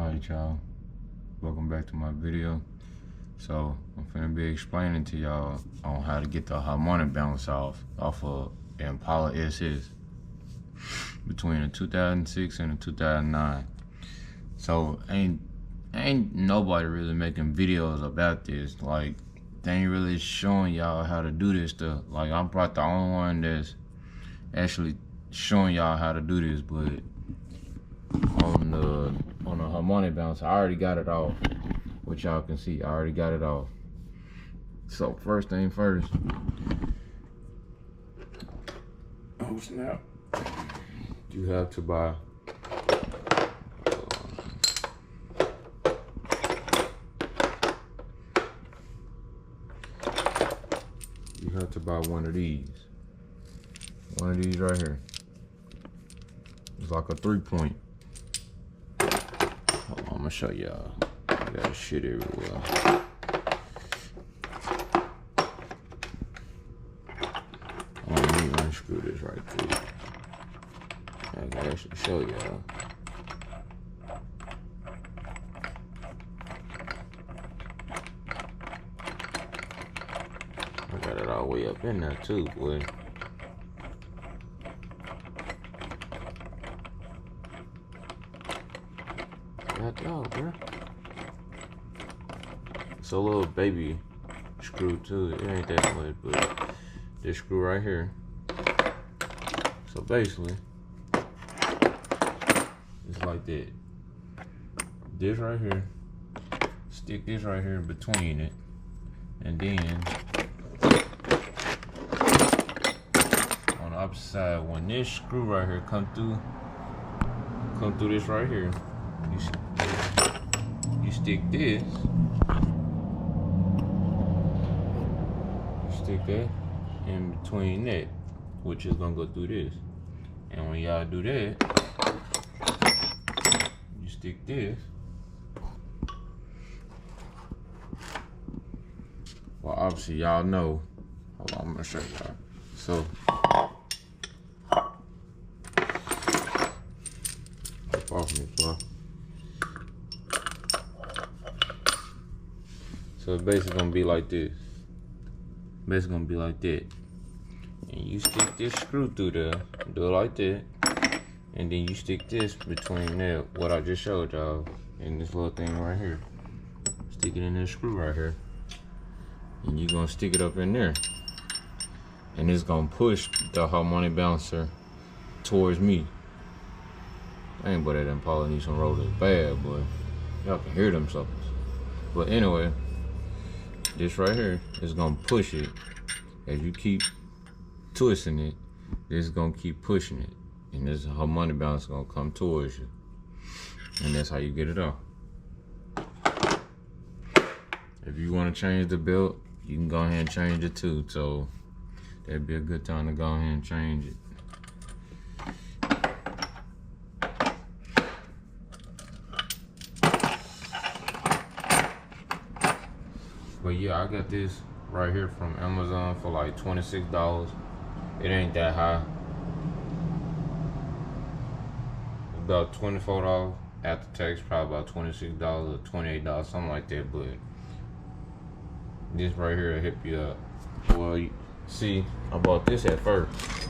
Alright y'all, welcome back to my video. So I'm finna be explaining to y'all on how to get the harmonic bounce off of the Impala SS between the 2006 and the 2009. So ain't nobody really making videos about this. Like, they ain't really showing y'all how to do this stuff. Like, I'm probably the only one that's actually showing y'all how to do this, but on the harmonic bounce, I already got it off, which y'all can see. I already got it off. So first thing first, oh snap, you have to buy one of these right here. It's like a 3-point. Hold on, I'm gonna show y'all. I got shit everywhere. Let me unscrew this right quick. I can actually show y'all. I got it all the way up in there too, boy. God dog, bro. It's a little baby screw too. It ain't that much, but this screw right here. So basically, it's like that. This right here, stick this right here between it, and then on the opposite side, when this screw right here come through this right here, you stick this. You stick that in between that, which is gonna go through this. And when y'all do that, you stick this. Well, obviously y'all know. Hold on, I'm gonna show y'all. So off me, bro. So it's basically gonna be like this. Basically gonna be like that. And you stick this screw through there, do it like that. And then you stick this between there, what I just showed y'all, and this little thing right here. Stick it in this screw right here. And you're gonna stick it up in there. And it's gonna push the harmonic bouncer towards me. Dang, boy, that Impala needs some rollers bad, boy. Y'all can hear them suckers. But anyway, this right here is gonna push it. As you keep twisting it, this is gonna keep pushing it. And this harmonic bounce is gonna come towards you. And that's how you get it off. If you wanna change the belt, you can go ahead and change it too. So that'd be a good time to go ahead and change it. But yeah, I got this right here from Amazon for like $26. It ain't that high. About $24 after tax, probably about $26 or $28, something like that. But this right here will hit you up. Well, you see, I bought this at first.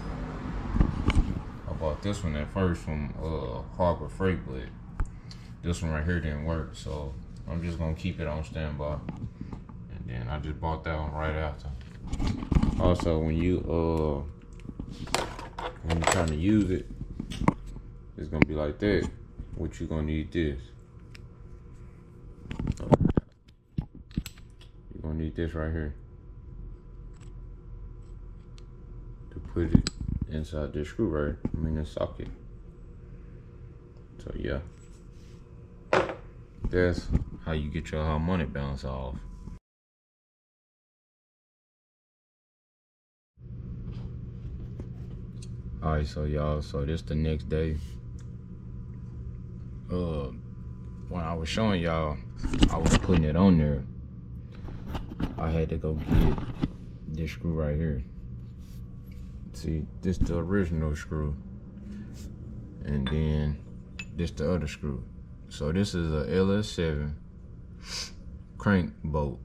I bought this one at first from Harbor Freight, but this one right here didn't work. So I'm just gonna keep it on standby. And I just bought that one right after. Also, when you're trying to use it, it's gonna be like that. What you gonna need this? You're gonna need this right here to put it inside this screw right. The socket. So yeah, that's how you get your harmonic bounce off. Alright, so y'all, so this the next day. When I was showing y'all, I was putting it on there. I had to go get this screw right here. See, this the original screw. And then this the other screw. So this is a LS7 crank bolt.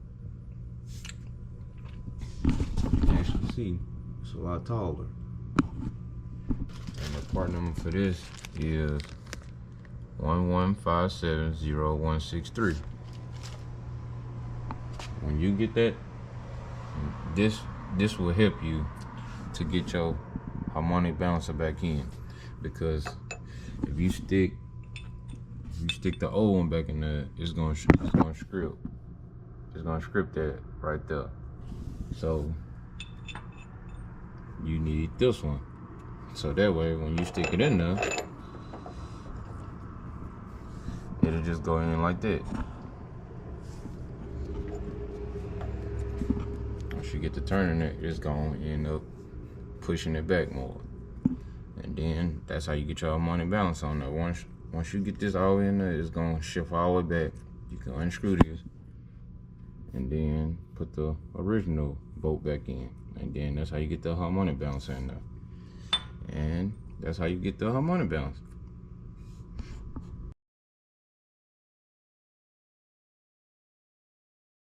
You can actually see it's a lot taller. And the part number for this is 11570163. When you get that, this will help you to get your harmonic balancer back in, because if you stick the old one back in there, it's gonna script that right there. So you need this one, so that way when you stick it in there, it'll just go in like that. Once you get to turning it, it's gonna end up pushing it back more, and then that's how you get your harmonic balance on there. Once you get this all in there, it's gonna shift all the way back. You can unscrew this and then put the original bolt back in, and then that's how you get the harmonic balance in there. And that's how you get the harmonic balance.